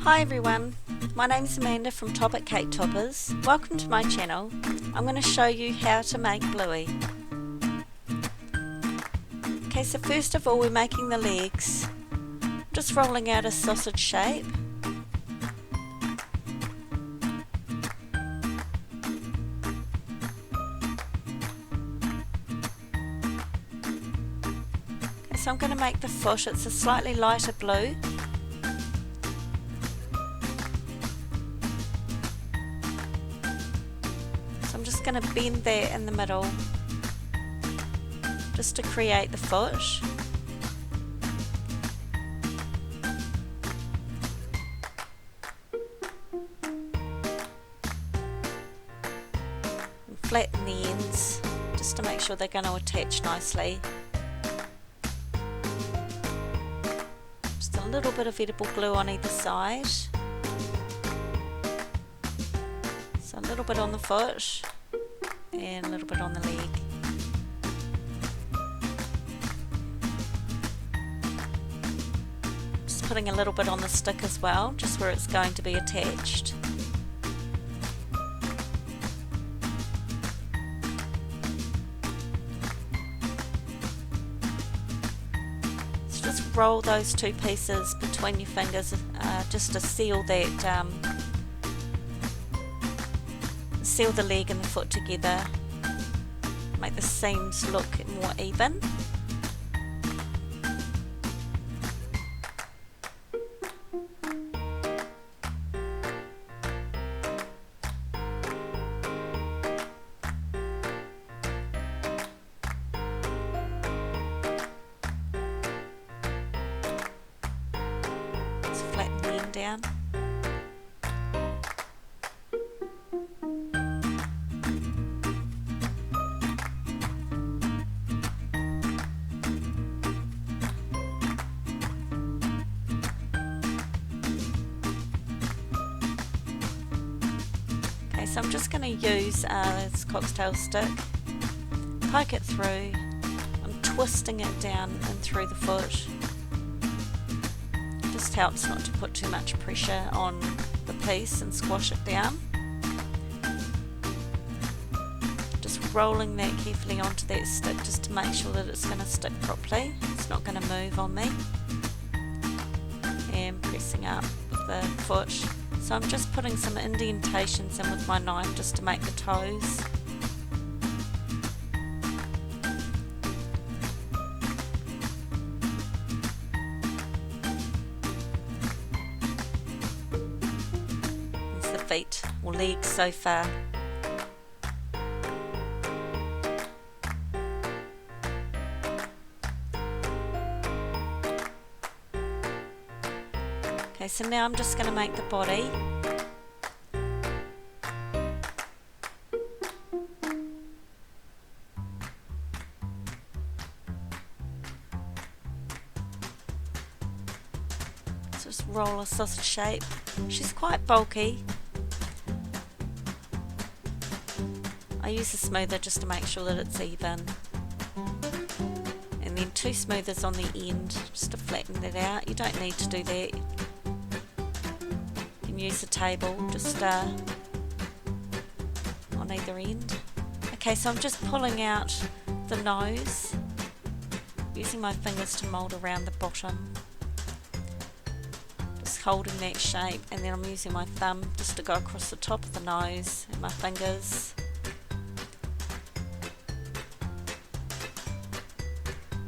Hi everyone, my name is Amanda from Topic Cake Toppers. Welcome to my channel. I'm going to show you how to make Bluey. Okay, so first of all we're making the legs. Just rolling out a sausage shape. Okay, so I'm going to make the foot. It's a slightly lighter blue. I'm just going to bend that in the middle just to create the foot. And flatten the ends just to make sure they're going to attach nicely. Just a little bit of edible glue on either side. So a little bit on the foot and a little bit on the leg. Just putting a little bit on the stick as well, just where it's going to be attached. So just roll those two pieces between your fingers just to seal that seal the leg and the foot together, make the seams look more even. Let's flatten the end down. So I'm just going to use this cocktail stick, poke it through. I'm twisting it down and through the foot. It just helps not to put too much pressure on the piece and squash it down. Just rolling that carefully onto that stick just to make sure that it's going to stick properly. It's not going to move on me. And pressing up with the foot. So I'm just putting some indentations in with my knife just to make the toes. There's the feet or legs so far. Okay, so now I'm just going to make the body. So just roll a sausage shape. She's quite bulky. I use a smoother just to make sure that it's even. And then two smoothers on the end just to flatten it out. You don't need to do that. Use the table just on either end. Okay, so I'm just pulling out the nose, using my fingers to mould around the bottom, just holding that shape, and then I'm using my thumb just to go across the top of the nose and my fingers.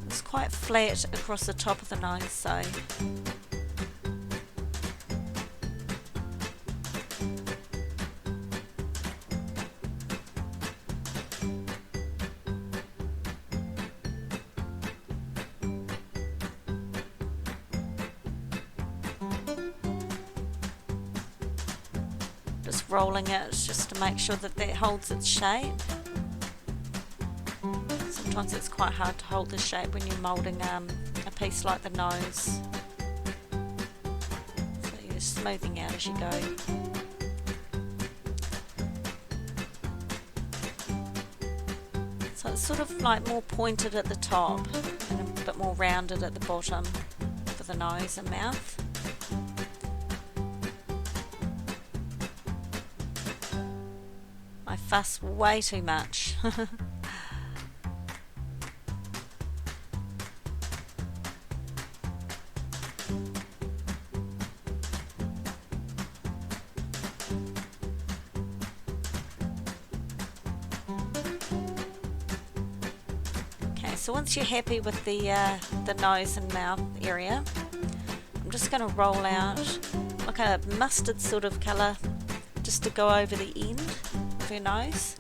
It's quite flat across the top of the nose, so just rolling it just to make sure that that holds its shape. Sometimes it's quite hard to hold the shape when you're moulding a piece like the nose. So you're smoothing out as you go. So it's sort of like more pointed at the top and a bit more rounded at the bottom for the nose and mouth. fuss way too much. Okay, so once you're happy with the nose and mouth area, I'm just going to roll out like a mustard sort of colour just to go over the end of your nose.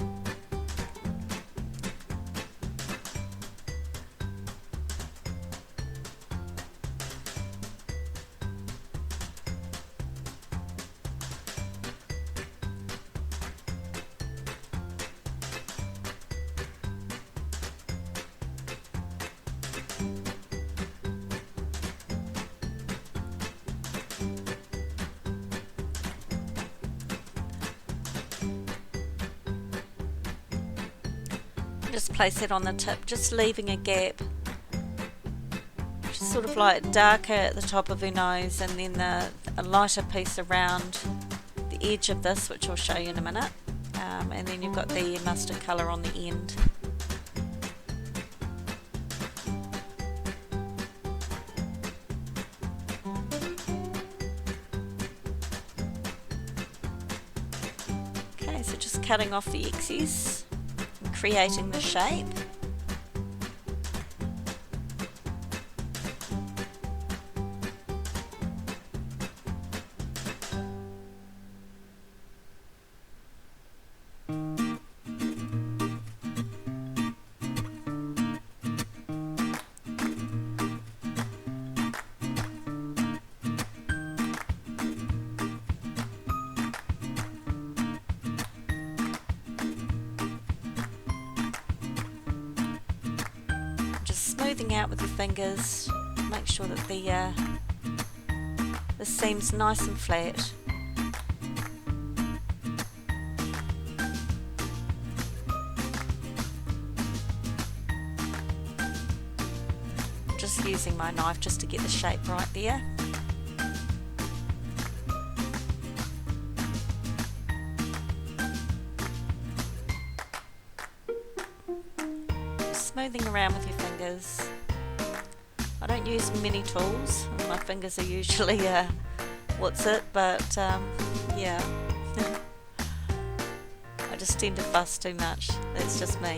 Just place it on the tip, just leaving a gap, just sort of like darker at the top of your nose, and then a lighter piece around the edge of this, which I'll show you in a minute, and then you've got the mustard colour on the end. Okay, so just cutting off the excess, creating the shape. Smoothing out with your fingers, make sure that the seam's nice and flat. Just using my knife just to get the shape right there. Smoothing around with your fingers. I don't use many tools, my fingers are usually what's it, but yeah. I just tend to fuss too much, that's just me.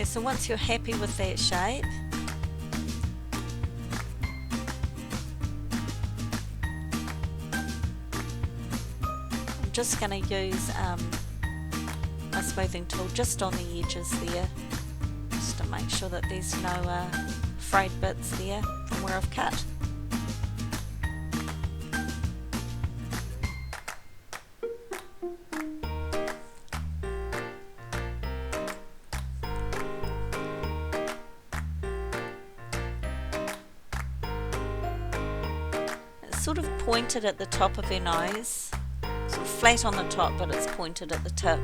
So once you're happy with that shape, I'm just going to use my smoothing tool just on the edges there, just to make sure that there's no frayed bits there from where I've cut. Sort of pointed at the top of your nose, sort of flat on the top, but it's pointed at the tip,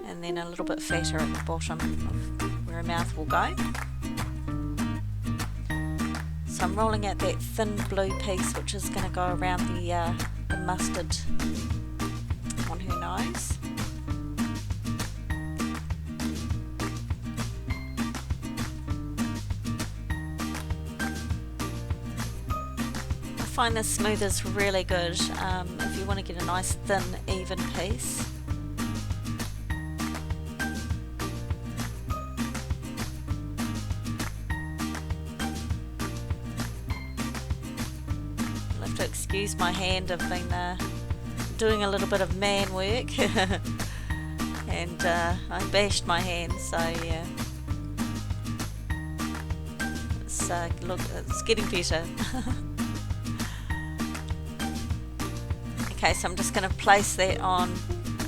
and then a little bit flatter at the bottom of where a mouth will go. So I'm rolling out that thin blue piece, which is going to go around the mustard on her nose. I find the smoothers really good if you want to get a nice thin even piece. I'll have to excuse my hand, I've been doing a little bit of man work and I bashed my hand, so yeah, it's getting better. Okay, so I'm just going to place that on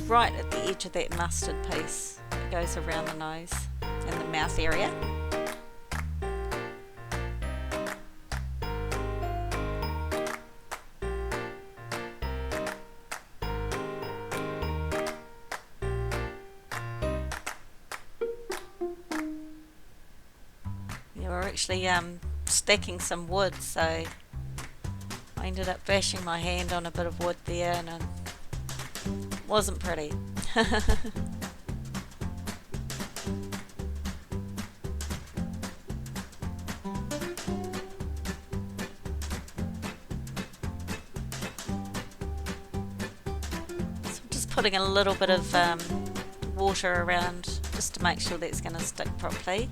right at the edge of that mustard piece that goes around the nose and the mouth area. actually stacking some wood, so I ended up bashing my hand on a bit of wood there, and it wasn't pretty. Putting a little bit of water around just to make sure that's going to stick properly.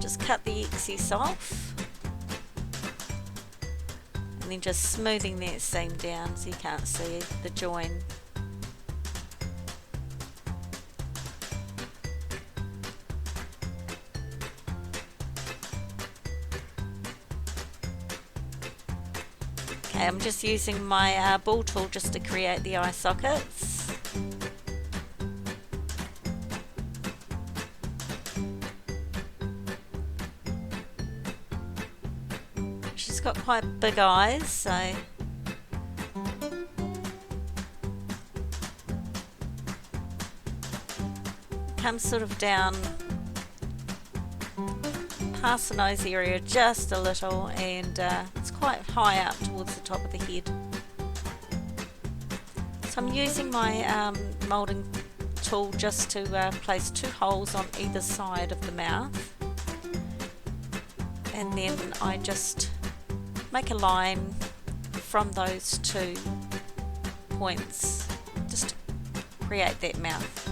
Just cut the excess off and then just smoothing that seam down so you can't see the join. Okay, I'm just using my ball tool just to create the eye sockets. She's got quite big eyes, so comes sort of down past the nose area just a little, and it's quite high up towards the top of the head. So I'm using my moulding tool just to place 2 holes on either side of the mouth, and then I just make a line from those 2 points just to create that mouth,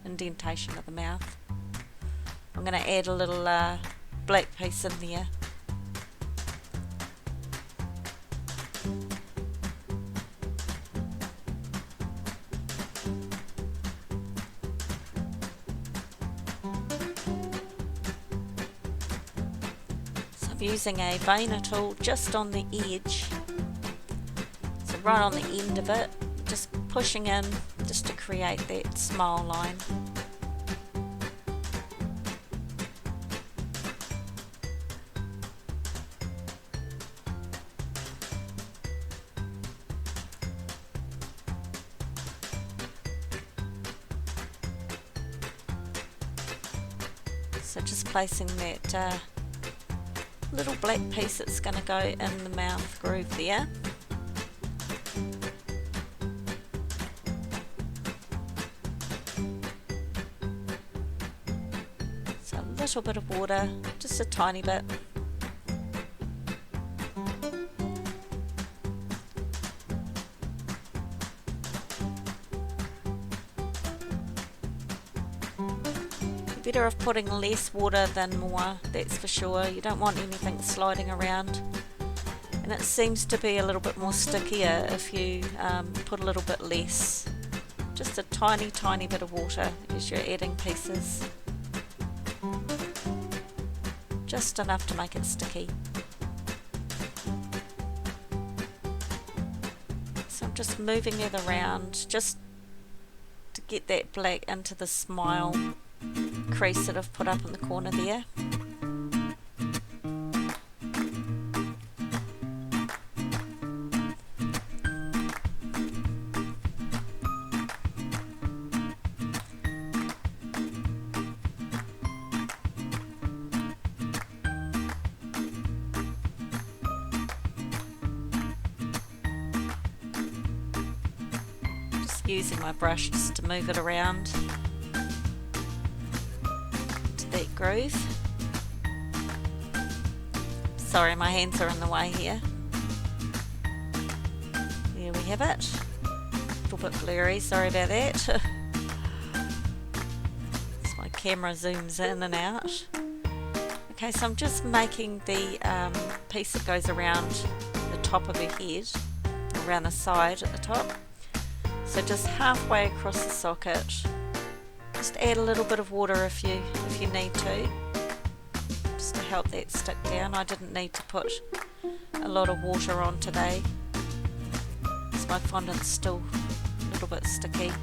indentation of the mouth. I'm going to add a little black piece in there. So I'm using a veiner tool just on the edge, so right on the end of it, just pushing in just to create that smile line. So just placing that little black piece that's going to go in the mouth groove there. So a little bit of water, just a tiny bit. Better off putting less water than more, that's for sure. You don't want anything sliding around, and it seems to be a little bit more stickier if you put a little bit less. Just a tiny bit of water as you're adding pieces, just enough to make it sticky. So I'm just moving it around just to get that black into the smile crease that I've put up in the corner there. Just using my brush just to move it around that groove. Sorry, my hands are in the way here. There we have it. A little bit blurry, sorry about that. As my camera zooms in and out. Okay, so I'm just making the piece that goes around the top of her head, around the side at the top. So just halfway across the socket. Just add a little bit of water if you need to, just to help that stick down. I didn't need to put a lot of water on today, because my fondant's still a little bit sticky.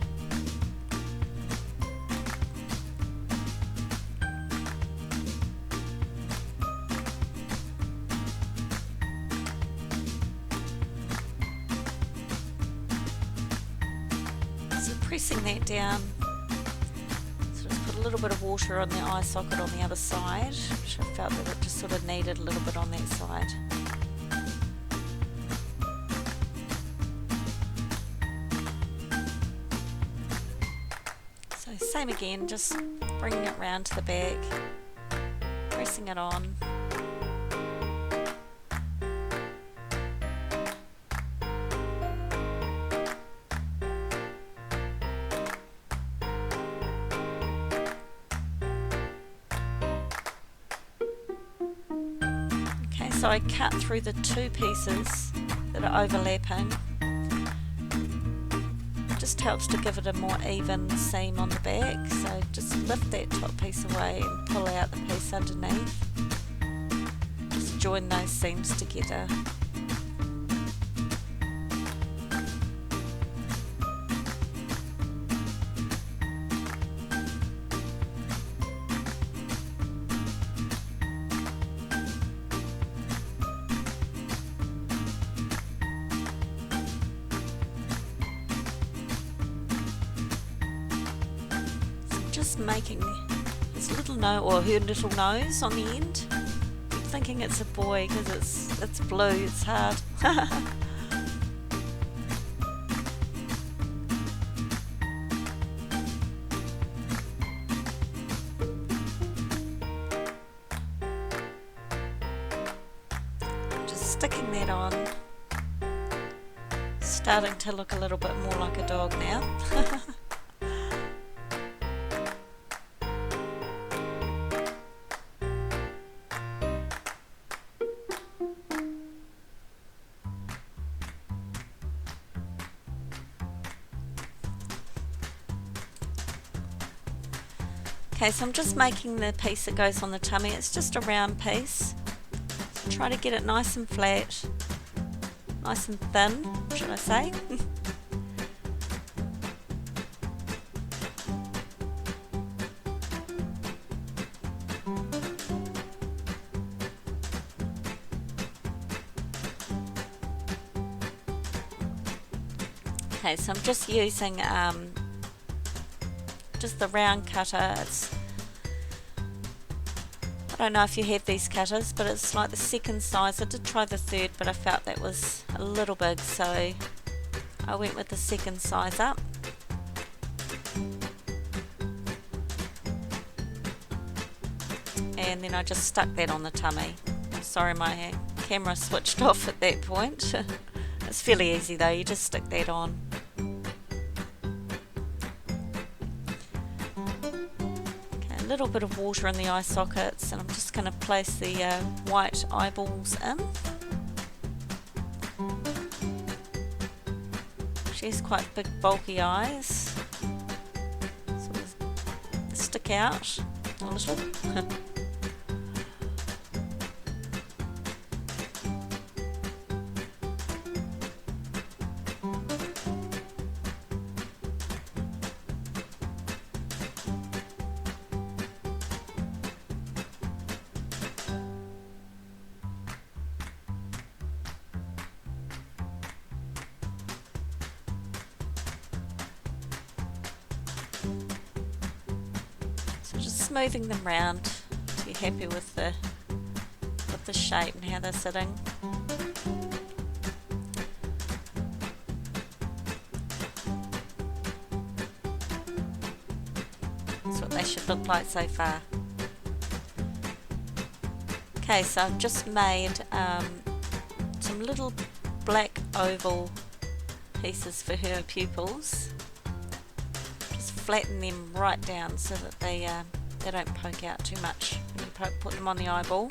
So pressing that down, a little bit of water on the eye socket on the other side, which I felt that it just sort of needed a little bit on that side. So same again, just bringing it round to the back, pressing it on. So I cut through the two pieces that are overlapping. Just helps to give it a more even seam on the back. So just lift that top piece away and pull out the piece underneath. Just join those seams together. Just making his little nose, or her little nose on the end. I'm thinking it's a boy because it's blue, it's hard. Just sticking that on. Starting to look a little bit more like a dog now. Okay, so I'm just making the piece that goes on the tummy. It's just a round piece. So try to get it nice and flat, nice and thin, should I say. Okay, so I'm just using just the round cutter. I don't know if you have these cutters, but it's like the second size. I did try the third, but I felt that was a little big, so I went with the second size up. And then I just stuck that on the tummy. Sorry, my camera switched off at that point. It's fairly easy though, you just stick that on. A little bit of water in the eye sockets, and I'm just going to place the white eyeballs in. She has quite big bulky eyes, sort of stick out a little. Smoothing them round to be happy with the shape and how they're sitting. That's what they should look like so far. Okay, so I've just made some little black oval pieces for her pupils. Just flatten them right down so that they don't poke out too much when you put them on the eyeball.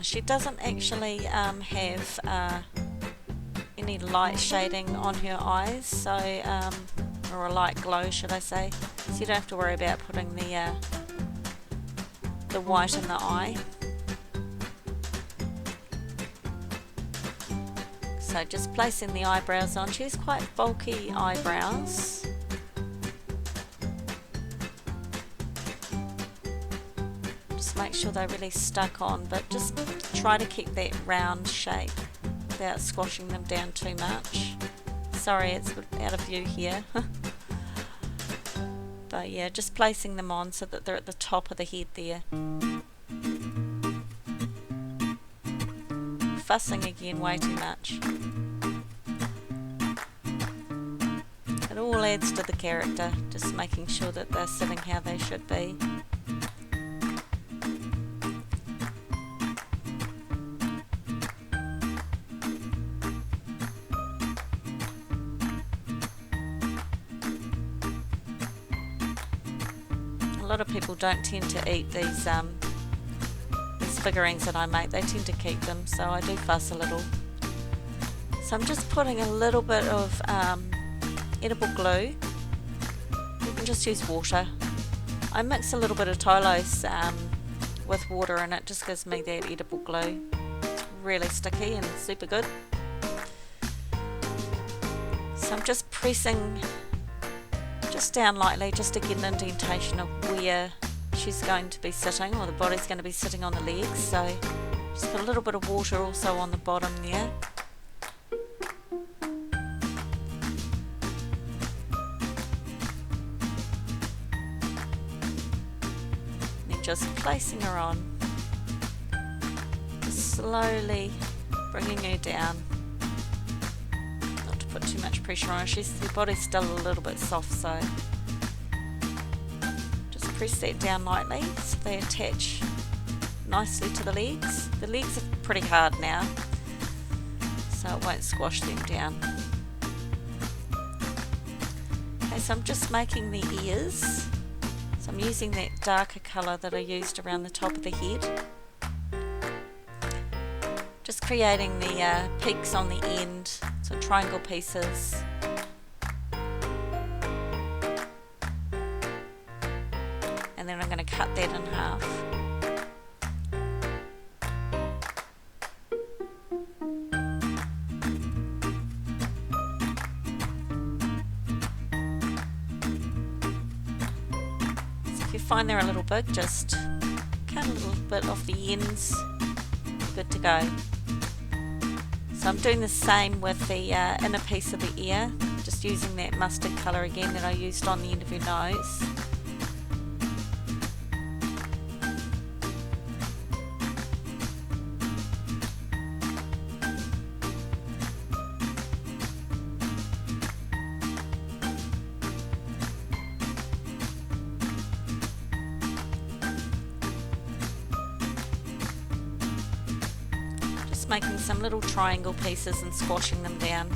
She doesn't actually have any light shading on her eyes, so or a light glow, should I say, so you don't have to worry about putting the white in the eye. So just placing the eyebrows on. She has quite bulky eyebrows, Just make sure they're really stuck on, but just try to keep that round shape without squashing them down too much. Sorry, it's out of view here. But yeah, just placing them on so that they're at the top of the head there. Fussing again way too much. It all adds to the character, just making sure that they're sitting how they should be. A lot of people don't tend to eat these figurines that I make. They tend to keep them, so I do fuss a little. So I'm just putting a little bit of edible glue. You can just use water. I mix a little bit of tylose with water and it just gives me that edible glue. It's really sticky and super good. So I'm just pressing just down lightly just to get an indentation of where she's going to be sitting, or the body's going to be sitting on the legs. So just put a little bit of water also on the bottom there. And then just placing her on, just slowly bringing her down. Not to put too much pressure on her. The body's still a little bit soft, so press that down lightly so they attach nicely to the legs. The legs are pretty hard now, so it won't squash them down. Okay, so I'm just making the ears. So I'm using that darker colour that I used around the top of the head. Just creating the peaks on the end, so triangle pieces. And then I'm going to cut that in half. So if you find they're a little big, just cut a little bit off the ends. Good to go. So I'm doing the same with the inner piece of the ear, just using that mustard colour again that I used on the end of your nose. Making some little triangle pieces and squashing them down.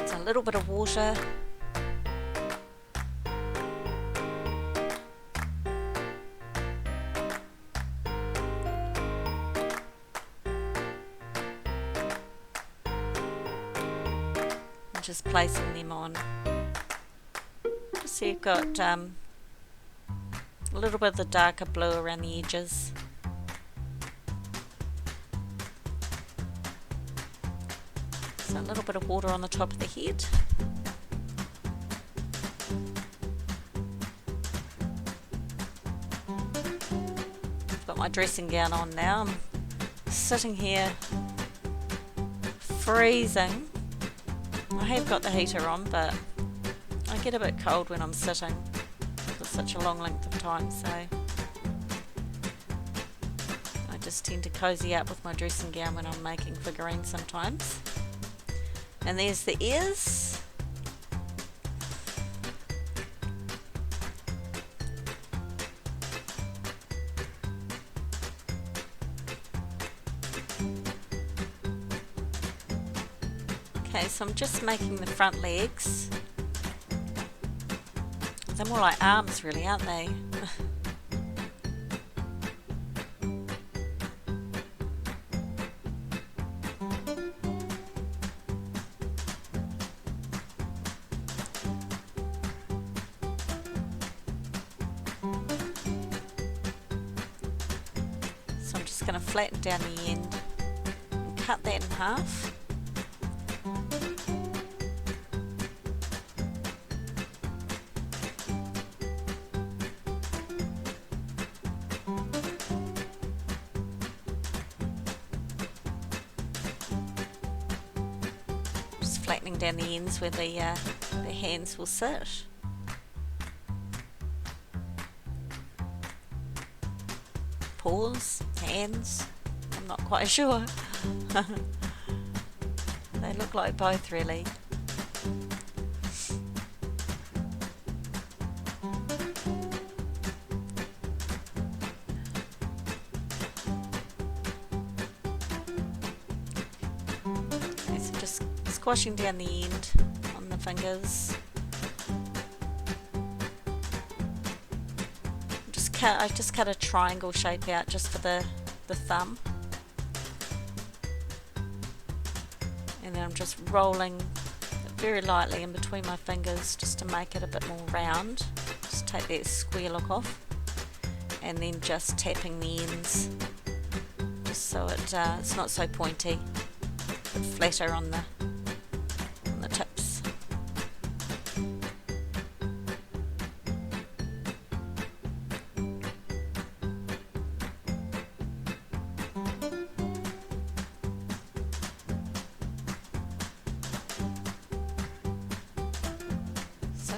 So a little bit of water. Just placing them on. So you've got a little bit of the darker blue around the edges. So a little bit of water on the top of the head. I've got my dressing gown on now. I'm sitting here freezing. I have got the heater on, but I get a bit cold when I'm sitting for such a long length of time, so I just tend to cozy up with my dressing gown when I'm making figurines sometimes. And there's the ears. Okay, so I'm just making the front legs. They're more like arms really, aren't they? So I'm just going to flatten down the end and cut that in half. Just flattening down the ends where the hands will sit. Paws, hands, I'm not quite sure. They look like both really. Okay, so just squashing down the end on the fingers. I just cut a triangle shape out just for the thumb, and then I'm just rolling very lightly in between my fingers just to make it a bit more round. Just take that square look off, and then just tapping the ends just so it's not so pointy, but flatter on the tips.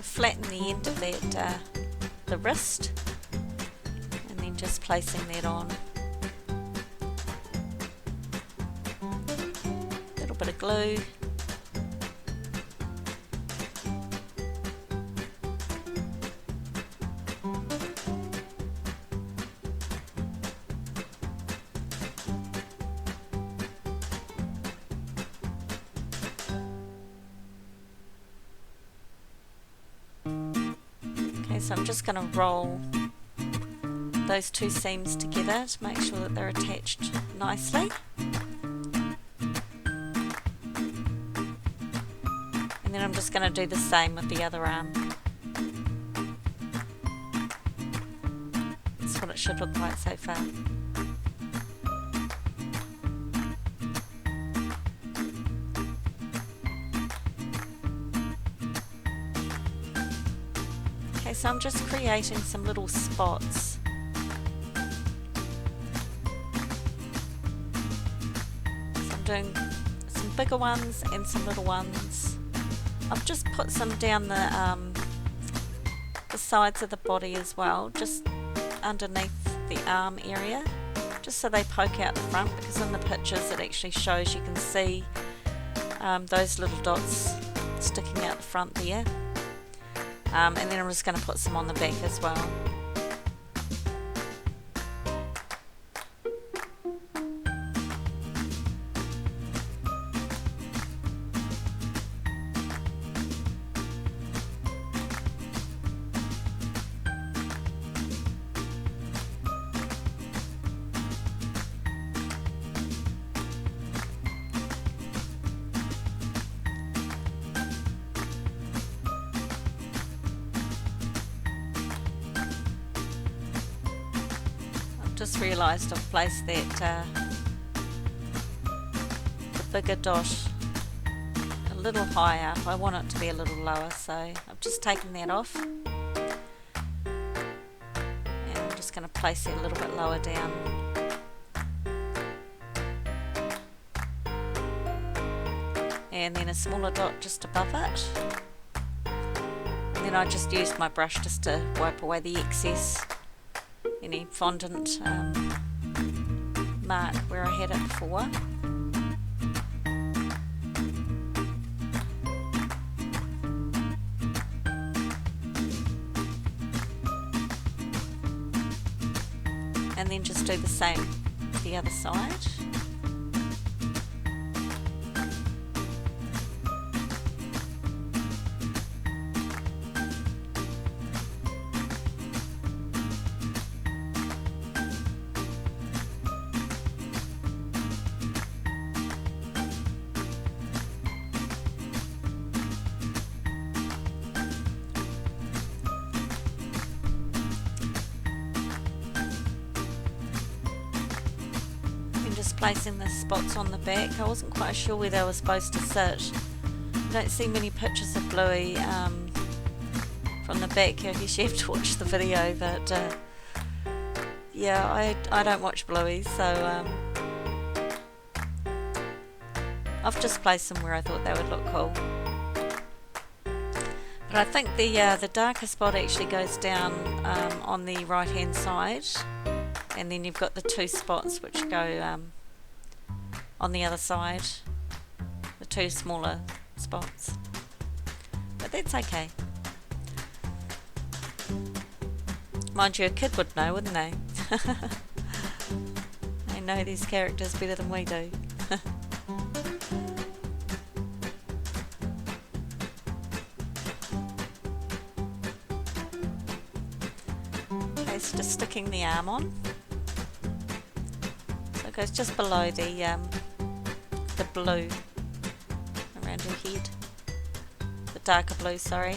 Flatten the end of that, the wrist, and then just placing that on. A little bit of glue. So I'm just going to roll those two seams together to make sure that they're attached nicely. And then I'm just going to do the same with the other arm. That's what it should look like so far. So I'm just creating some little spots. So I'm doing some bigger ones and some little ones. I've just put some down the sides of the body as well, just underneath the arm area, just so they poke out the front, because in the pictures it actually shows, you can see those little dots sticking out the front there. And then I'm just going to put some on the back as well. Just realised I've placed that the bigger dot a little higher. I want it to be a little lower, so I've just taken that off, and I'm just going to place it a little bit lower down. And then a smaller dot just above it, and then I just used my brush just to wipe away the excess, any fondant mark where I had it before. And then just do the same to the other side. placing the spots on the back. I wasn't quite sure where they were supposed to sit. I don't see many pictures of Bluey from the back. I guess you have to watch the video, but yeah, I don't watch Bluey, so I've just placed them where I thought they would look cool. But I think the darker spot actually goes down on the right hand side, and then you've got the two spots which go on the other side, the two smaller spots, but that's okay. Mind you, a kid would know, wouldn't they? They know these characters better than we do. Okay, so just sticking the arm on. So it goes just below the blue around her head. The darker blue, sorry.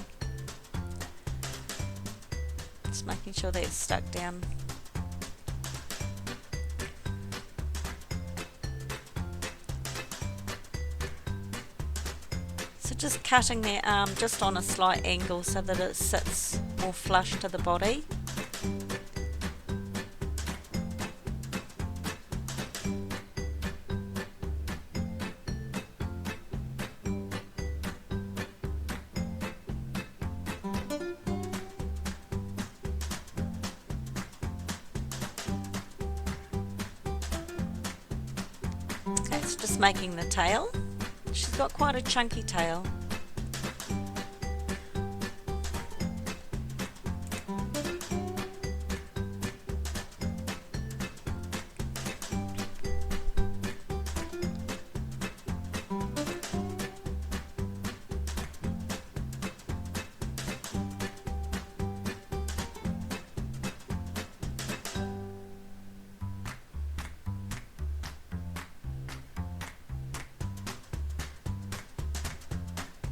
Just making sure that it's stuck down. So just cutting the arm just on a slight angle so that it sits more flush to the body. It's just making the tail. She's got quite a chunky tail.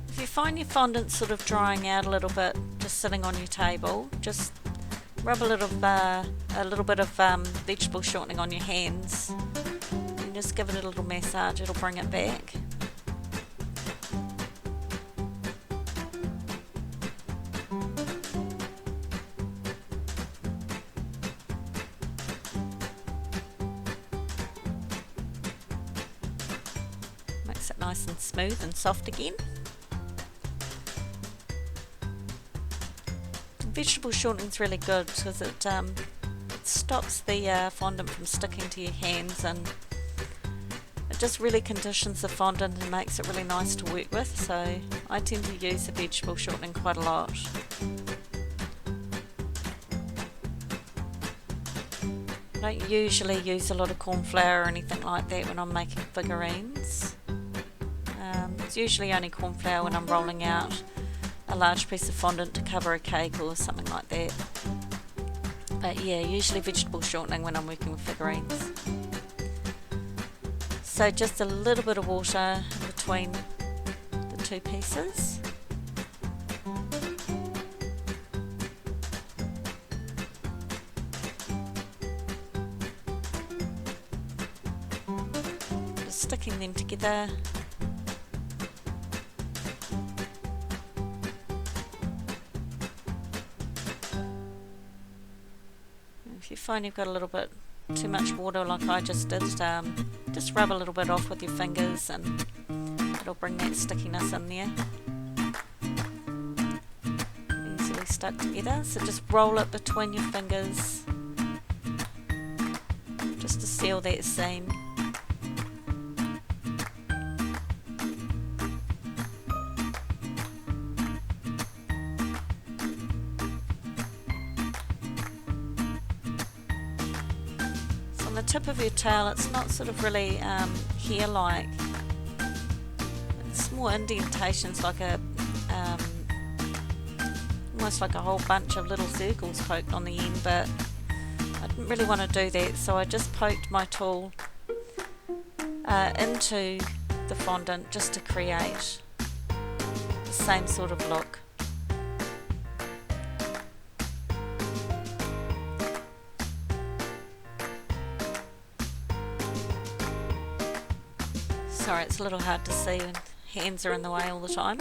If you find your fondant sort of drying out a little bit, just sitting on your table, just rub a little bit of vegetable shortening on your hands and just give it a little massage. It'll bring it back. Makes it nice and smooth and soft again. Vegetable shortening is really good because it stops the fondant from sticking to your hands, and it just really conditions the fondant and makes it really nice to work with, so I tend to use the vegetable shortening quite a lot. I don't usually use a lot of corn flour or anything like that when I'm making figurines. It's usually only corn flour when I'm rolling out a large piece of fondant to cover a cake or something like that. But yeah, usually vegetable shortening when I'm working with figurines. So just a little bit of water between the two pieces. Just sticking them together. If you find you've got a little bit too much water like I just did, just rub a little bit off with your fingers and it'll bring that stickiness in there. Easily stuck together, so just roll it between your fingers just to seal that seam. On the tip of your tail, it's not sort of really hair-like. It's more indentations, like a almost like a whole bunch of little circles poked on the end, but I didn't really want to do that, so I just poked my tool into the fondant just to create the same sort of look. Sorry, it's a little hard to see when hands are in the way all the time.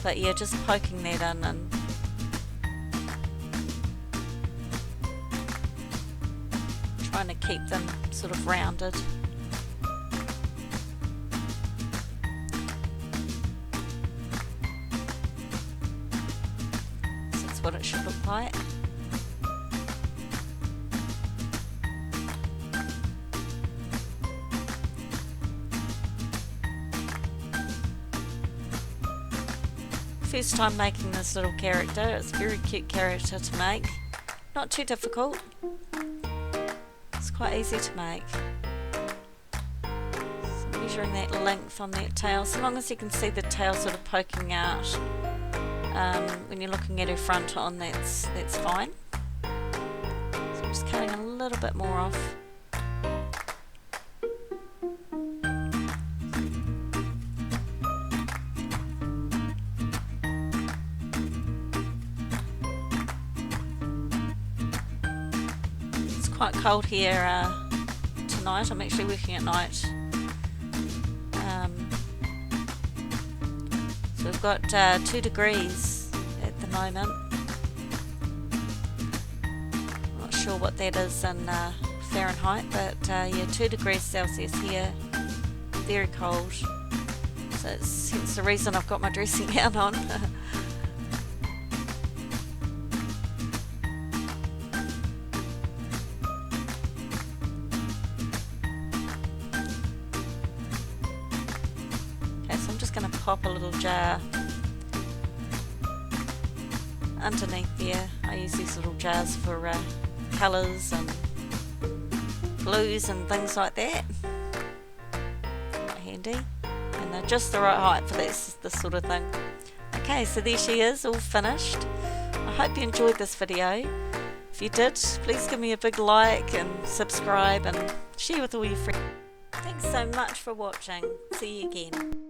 But yeah, just poking that in and trying to keep them sort of rounded. So that's what it should look like. First time making this little character. It's a very cute character to make. Not too difficult. It's quite easy to make. So measuring that length on that tail, so long as you can see the tail sort of poking out when you're looking at her front on, that's fine. So I'm just cutting a little bit more off. Quite cold here tonight. I'm actually working at night. So we've got 2 degrees at the moment. I'm not sure what that is in Fahrenheit, but yeah, 2 degrees Celsius here. Very cold. So it's hence the reason I've got my dressing gown on. Going to pop a little jar underneath there. I use these little jars for colours and blues and things like that. Quite handy, and they're just the right height for this sort of thing. Okay, so there she is, all finished. I hope you enjoyed this video. If you did, please give me a big like and subscribe and share with all your friends. Thanks so much for watching. See you again.